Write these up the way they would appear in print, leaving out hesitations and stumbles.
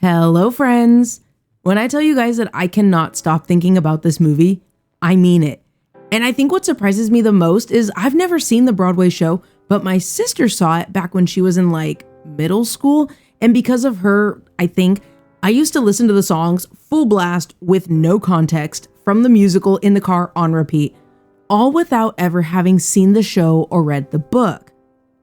Hello, friends. When I tell you guys that I cannot stop thinking about this movie, I mean it. And I think what surprises me the most is I've never seen the Broadway show, but my sister saw it back when she was in middle school. And because of her, I think I used to listen to the songs full blast with no context from the musical in the car on repeat, all without ever having seen the show or read the book.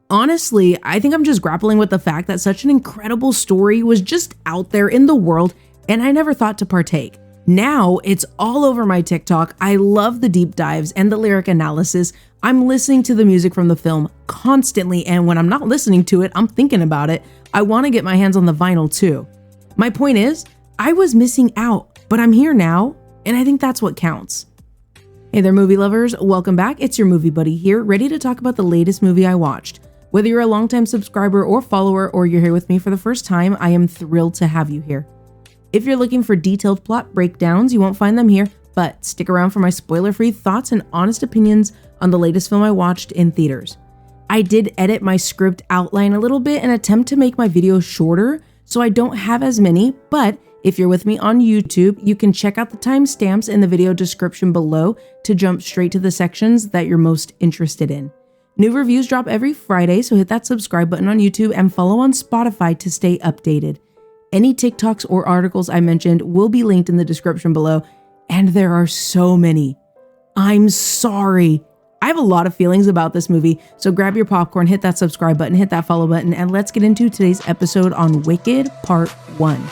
Honestly, I think I'm just grappling with the fact that such an incredible story was just out there in the world and I never thought to partake. Now it's all over my TikTok. I love the deep dives and the lyric analysis. I'm listening to the music from the film constantly, and when I'm not listening to it, I'm thinking about it. I want to get my hands on the vinyl too. My point is, I was missing out, but I'm here now, and I think that's what counts. Hey there, movie lovers. Welcome back. It's your movie buddy here, ready to talk about the latest movie I watched. Whether you're a longtime subscriber or follower, or you're here with me for the first time, I am thrilled to have you here. If you're looking for detailed plot breakdowns, you won't find them here, but stick around for my spoiler-free thoughts and honest opinions on the latest film I watched in theaters. I did edit my script outline a little bit and attempt to make my videos shorter, so I don't have as many, but if you're with me on YouTube, you can check out the timestamps in the video description below to jump straight to the sections that you're most interested in. New reviews drop every Friday, so hit that subscribe button on YouTube and follow on Spotify to stay updated. Any TikToks or articles I mentioned will be linked in the description below, and there are so many. I'm sorry. I have a lot of feelings about this movie, so grab your popcorn, hit that subscribe button, hit that follow button, and let's get into today's episode on Wicked Part 1.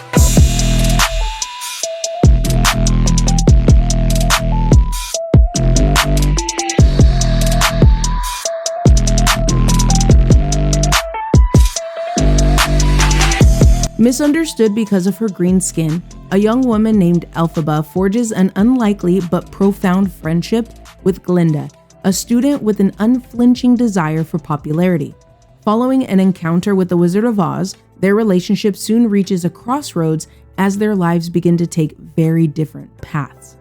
Misunderstood because of her green skin, a young woman named Elphaba forges an unlikely but profound friendship with Glinda, a student with an unflinching desire for popularity. Following an encounter with the Wizard of Oz, their relationship soon reaches a crossroads as their lives begin to take very different paths.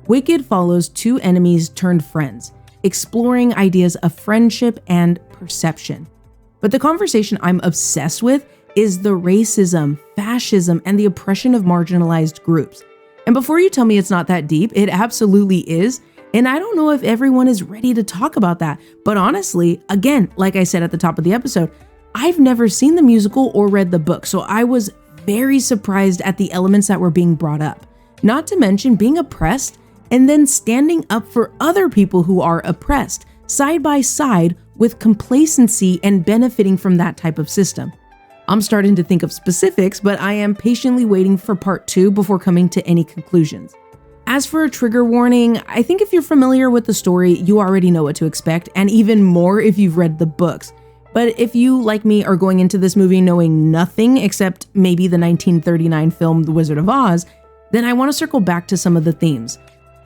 Wicked follows two enemies turned friends, exploring ideas of friendship and perception. But the conversation I'm obsessed with is the racism, fascism, and the oppression of marginalized groups. And before you tell me it's not that deep, it absolutely is. And I don't know if everyone is ready to talk about that. But honestly, again, like I said at the top of the episode, I've never seen the musical or read the book, so I was very surprised at the elements that were being brought up. Not to mention being oppressed and then standing up for other people who are oppressed, side by side with complacency and benefiting from that type of system. I'm starting to think of specifics, but I am patiently waiting for part 2 before coming to any conclusions. As for a trigger warning, I think if you're familiar with the story, you already know what to expect, and even more if you've read the books. But if you, like me, are going into this movie knowing nothing except maybe the 1939 film The Wizard of Oz, then I want to circle back to some of the themes.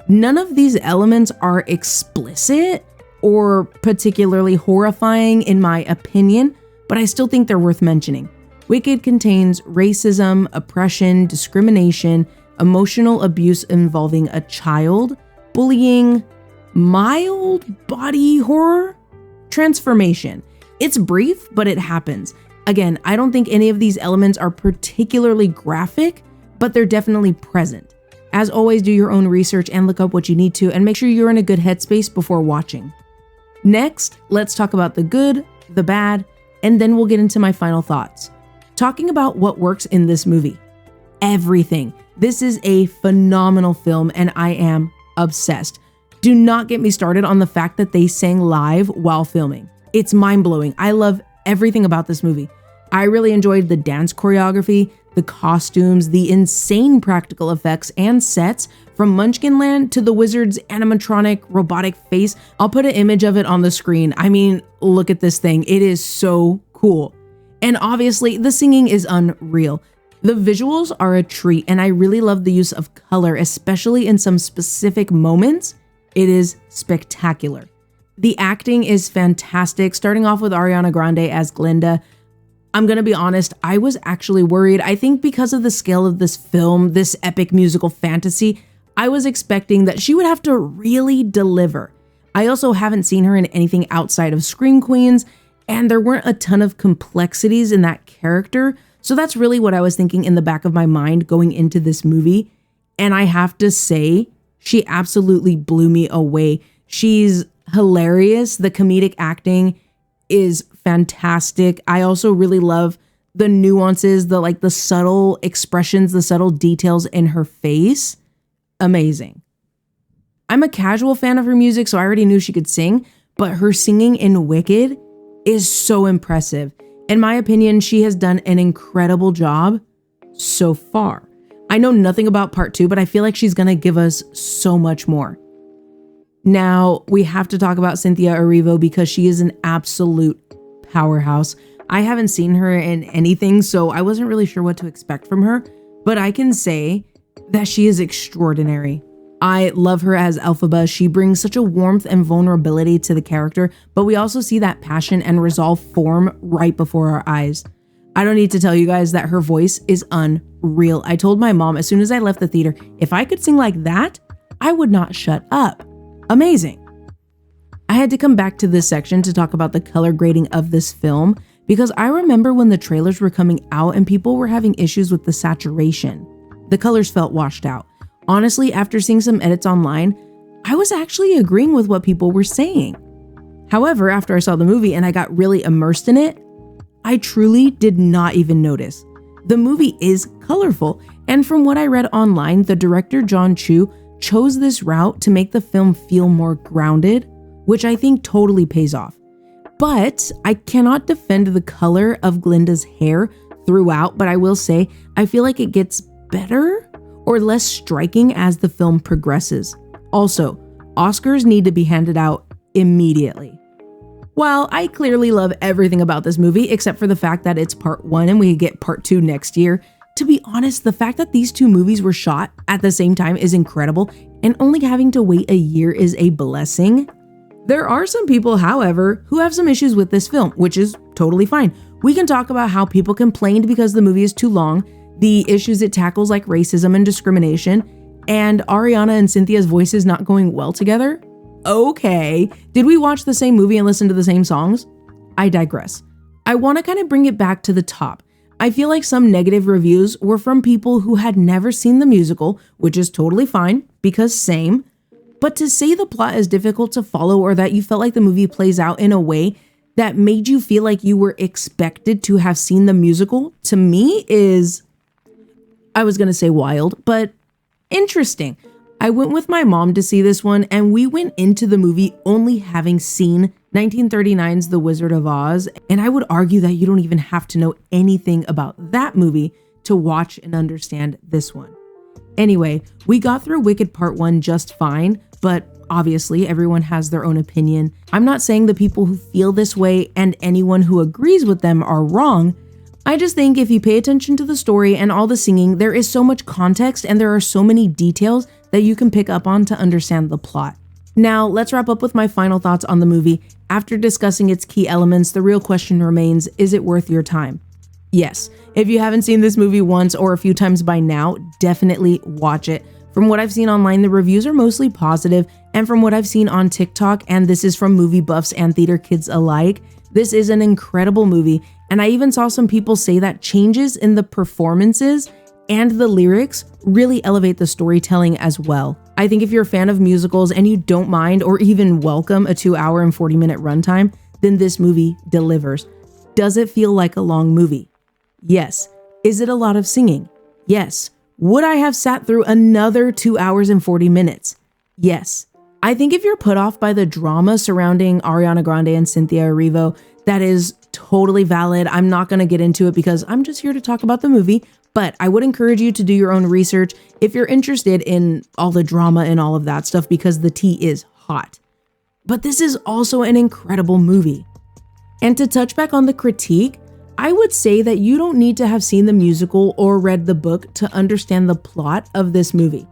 None of these elements are explicit or particularly horrifying in my opinion, but I still think they're worth mentioning. Wicked contains racism, oppression, discrimination, emotional abuse involving a child, bullying, mild body horror, transformation. It's brief, but it happens. Again, I don't think any of these elements are particularly graphic, but they're definitely present. As always, do your own research and look up what you need to, and make sure you're in a good headspace before watching. Next, let's talk about the good, the bad, and then we'll get into my final thoughts. Talking about what works in this movie. Everything. This is a phenomenal film and I am obsessed. Do not get me started on the fact that they sang live while filming. It's mind-blowing. I love everything about this movie. I really enjoyed the dance choreography, the costumes, the insane practical effects and sets from Munchkinland to the wizard's animatronic robotic face. I'll put an image of it on the screen. I mean, look at this thing. It is so cool. And obviously the singing is unreal. The visuals are a treat and I really love the use of color, especially in some specific moments. It is spectacular. The acting is fantastic, starting off with Ariana Grande as Glinda. I'm gonna be honest, I was actually worried. I think because of the scale of this film, this epic musical fantasy, I was expecting that she would have to really deliver. I also haven't seen her in anything outside of Scream Queens, and there weren't a ton of complexities in that character, So that's really what I was thinking in the back of my mind going into this movie. And I have to say, she absolutely blew me away. She's hilarious. The comedic acting is fantastic. I also really love the nuances, the subtle expressions, the subtle details in her face. Amazing. I'm a casual fan of her music, so I already knew she could sing, but her singing in Wicked is so impressive. In my opinion, she has done an incredible job so far. I know nothing about part 2, but I feel like she's gonna give us so much more. Now, we have to talk about Cynthia Erivo because she is an absolute powerhouse. I haven't seen her in anything, so I wasn't really sure what to expect from her, but I can say that she is extraordinary. I love her as Elphaba. She brings such a warmth and vulnerability to the character, but we also see that passion and resolve form right before our eyes. I don't need to tell you guys that her voice is unreal. I told my mom as soon as I left the theater, if I could sing like that, I would not shut up. Amazing. I had to come back to this section to talk about the color grading of this film because I remember when the trailers were coming out and people were having issues with the saturation. The colors felt washed out. Honestly, after seeing some edits online, I was actually agreeing with what people were saying. However, after I saw the movie and I got really immersed in it, I truly did not even notice. The movie is colorful, and from what I read online, the director John Chu chose this route to make the film feel more grounded, which I think totally pays off. But I cannot defend the color of Glinda's hair throughout, but I will say I feel like it gets better or less striking as the film progresses. Also, Oscars need to be handed out immediately. While I clearly love everything about this movie except for the fact that it's part 1 and we get part 2 next year, to be honest, the fact that these two movies were shot at the same time is incredible, and only having to wait a year is a blessing. There are some people, however, who have some issues with this film, which is totally fine. We can talk about how people complained because the movie is too long, the issues it tackles like racism and discrimination, and Ariana and Cynthia's voices not going well together. Okay, did we watch the same movie and listen to the same songs? I digress. I want to kind of bring it back to the top. I feel like some negative reviews were from people who had never seen the musical, which is totally fine because same. But to say the plot is difficult to follow or that you felt like the movie plays out in a way that made you feel like you were expected to have seen the musical, to me is, I was going to say wild, but interesting. I went with my mom to see this one, and we went into the movie only having seen 1939's The Wizard of Oz, and I would argue that you don't even have to know anything about that movie to watch and understand this one. Anyway, we got through Wicked Part 1 just fine, but obviously everyone has their own opinion. I'm not saying the people who feel this way and anyone who agrees with them are wrong. I just think if you pay attention to the story and all the singing, there is so much context and there are so many details that you can pick up on to understand the plot. Now, let's wrap up with my final thoughts on the movie. After discussing its key elements, the real question remains, is it worth your time? Yes. If you haven't seen this movie once or a few times by now, definitely watch it. From what I've seen online, the reviews are mostly positive, and from what I've seen on TikTok, and this is from movie buffs and theater kids alike, this is an incredible movie, and I even saw some people say that changes in the performances and the lyrics really elevate the storytelling as well. I think if you're a fan of musicals and you don't mind or even welcome a 2-hour and 40-minute runtime, then this movie delivers. Does it feel like a long movie? Yes. Is it a lot of singing? Yes. Would I have sat through another 2 hours and 40 minutes? Yes. I think if you're put off by the drama surrounding Ariana Grande and Cynthia Erivo, that is totally valid. I'm not going to get into it because I'm just here to talk about the movie, but I would encourage you to do your own research if you're interested in all the drama and all of that stuff because the tea is hot. But this is also an incredible movie. And to touch back on the critique, I would say that you don't need to have seen the musical or read the book to understand the plot of this movie.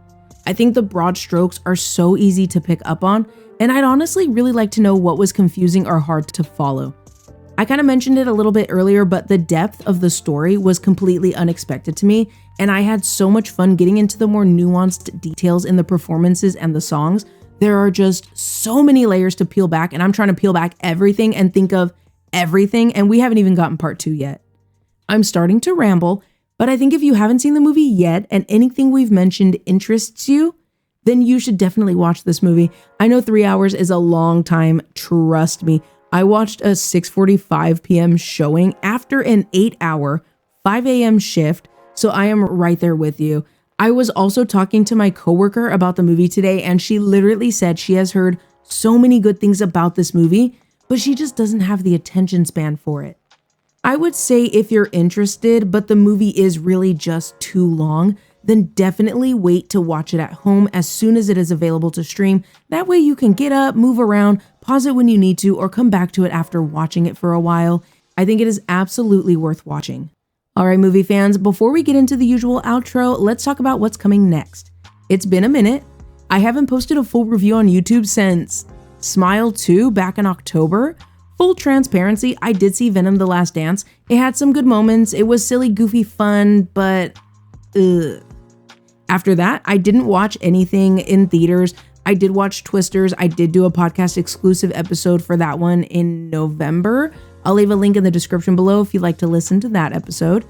I think the broad strokes are so easy to pick up on, and I'd honestly really like to know what was confusing or hard to follow. I kind of mentioned it a little bit earlier, but the depth of the story was completely unexpected to me, and I had so much fun getting into the more nuanced details in the performances and the songs. There are just so many layers to peel back, and I'm trying to peel back everything and think of everything, and we haven't even gotten part 2 yet. I'm starting to ramble, but I think if you haven't seen the movie yet and anything we've mentioned interests you, then you should definitely watch this movie. I know 3 hours is a long time, trust me. I watched a 6:45 p.m. showing after an 8-hour, 5 a.m. shift, so I am right there with you. I was also talking to my coworker about the movie today, and she literally said she has heard so many good things about this movie, but she just doesn't have the attention span for it. I would say if you're interested, but the movie is really just too long, then definitely wait to watch it at home as soon as it is available to stream. That way you can get up, move around, pause it when you need to, or come back to it after watching it for a while. I think it is absolutely worth watching. All right, movie fans, before we get into the usual outro, let's talk about what's coming next. It's been a minute. I haven't posted a full review on YouTube since Smile 2 back in October. Full transparency, I did see Venom: The Last Dance. It had some good moments. It was silly, goofy fun, but After that, I didn't watch anything in theaters. I did watch Twisters. I did do a podcast exclusive episode for that one in November. I'll leave a link in the description below if you'd like to listen to that episode.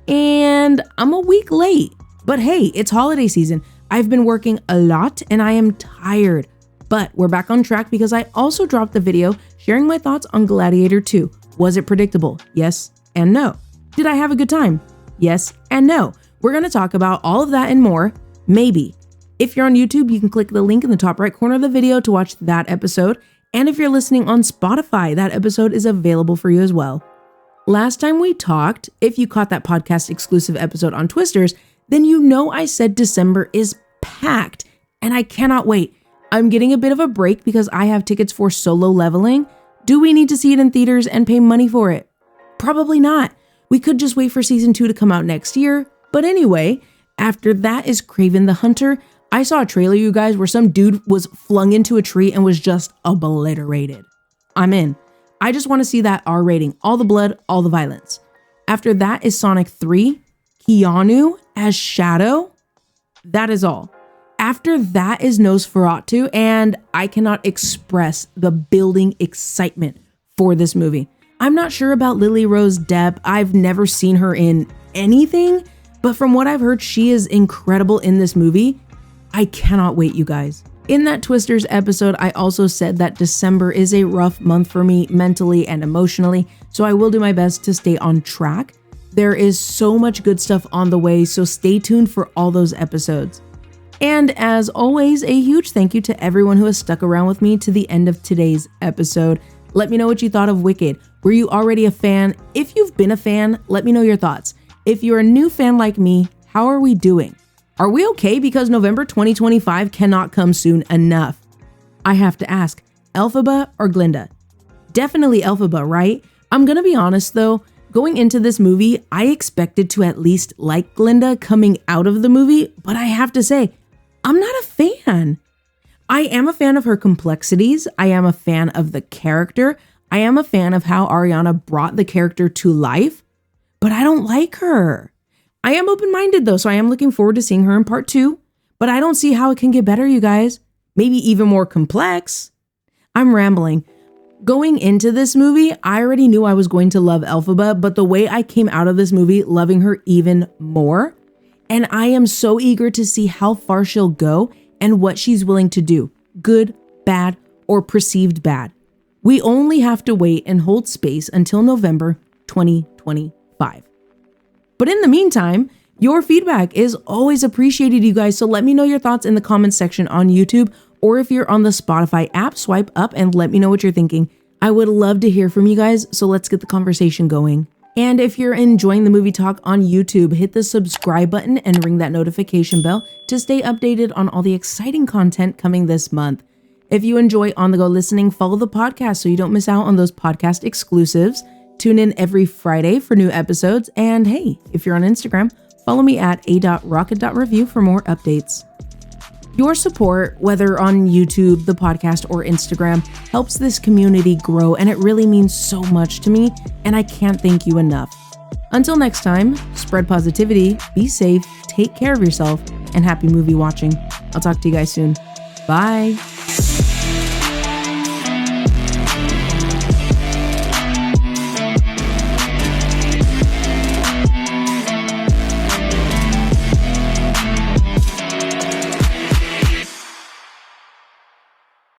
And I'm a week late, but hey, it's holiday season. I've been working a lot and I am tired, but we're back on track because I also dropped the video sharing my thoughts on Gladiator 2. Was it predictable? Yes and no. Did I have a good time? Yes and no. We're going to talk about all of that and more, maybe. If you're on YouTube, you can click the link in the top right corner of the video to watch that episode. And if you're listening on Spotify, that episode is available for you as well. Last time we talked, if you caught that podcast exclusive episode on Twisters, then you know I said December is packed and I cannot wait. I'm getting a bit of a break because I have tickets for Solo Leveling. Do we need to see it in theaters and pay money for it? Probably not. We could just wait for season 2 to come out next year. But anyway, after that is Kraven the Hunter. I saw a trailer, you guys, where some dude was flung into a tree and was just obliterated. I'm in. I just want to see that R rating. All the blood, all the violence. After that is Sonic 3. Keanu as Shadow. That is all. After that is Nosferatu, and I cannot express the building excitement for this movie. I'm not sure about Lily Rose Depp. I've never seen her in anything, but from what I've heard, she is incredible in this movie. I cannot wait, you guys. In that Twisters episode, I also said that December is a rough month for me mentally and emotionally, so I will do my best to stay on track. There is so much good stuff on the way, so stay tuned for all those episodes. And as always, a huge thank you to everyone who has stuck around with me to the end of today's episode. Let me know what you thought of Wicked. Were you already a fan? If you've been a fan, let me know your thoughts. If you're a new fan like me, how are we doing? Are we okay because November 2025 cannot come soon enough? I have to ask, Elphaba or Glinda? Definitely Elphaba, right? I'm gonna be honest though, going into this movie, I expected to at least like Glinda coming out of the movie, but I have to say, I'm not a fan. I am a fan of her complexities. I am a fan of the character. I am a fan of how Ariana brought the character to life, but I don't like her. I am open-minded though, so I am looking forward to seeing her in part 2, but I don't see how it can get better, you guys. Maybe even more complex. I'm rambling. Going into this movie, I already knew I was going to love Elphaba, but the way I came out of this movie loving her even more, and I am so eager to see how far she'll go and what she's willing to do, good, bad, or perceived bad. We only have to wait and hold space until November 2025. But in the meantime, your feedback is always appreciated, you guys, so let me know your thoughts in the comments section on YouTube, or if you're on the Spotify app, swipe up and let me know what you're thinking. I would love to hear from you guys, so let's get the conversation going. And if you're enjoying the movie talk on YouTube, hit the subscribe button and ring that notification bell to stay updated on all the exciting content coming this month. If you enjoy on-the-go listening, follow the podcast so you don't miss out on those podcast exclusives. Tune in every Friday for new episodes. And hey, if you're on Instagram, follow me at a.rocket.review for more updates. Your support, whether on YouTube, the podcast, or Instagram, helps this community grow, and it really means so much to me, and I can't thank you enough. Until next time, spread positivity, be safe, take care of yourself, and happy movie watching. I'll talk to you guys soon. Bye.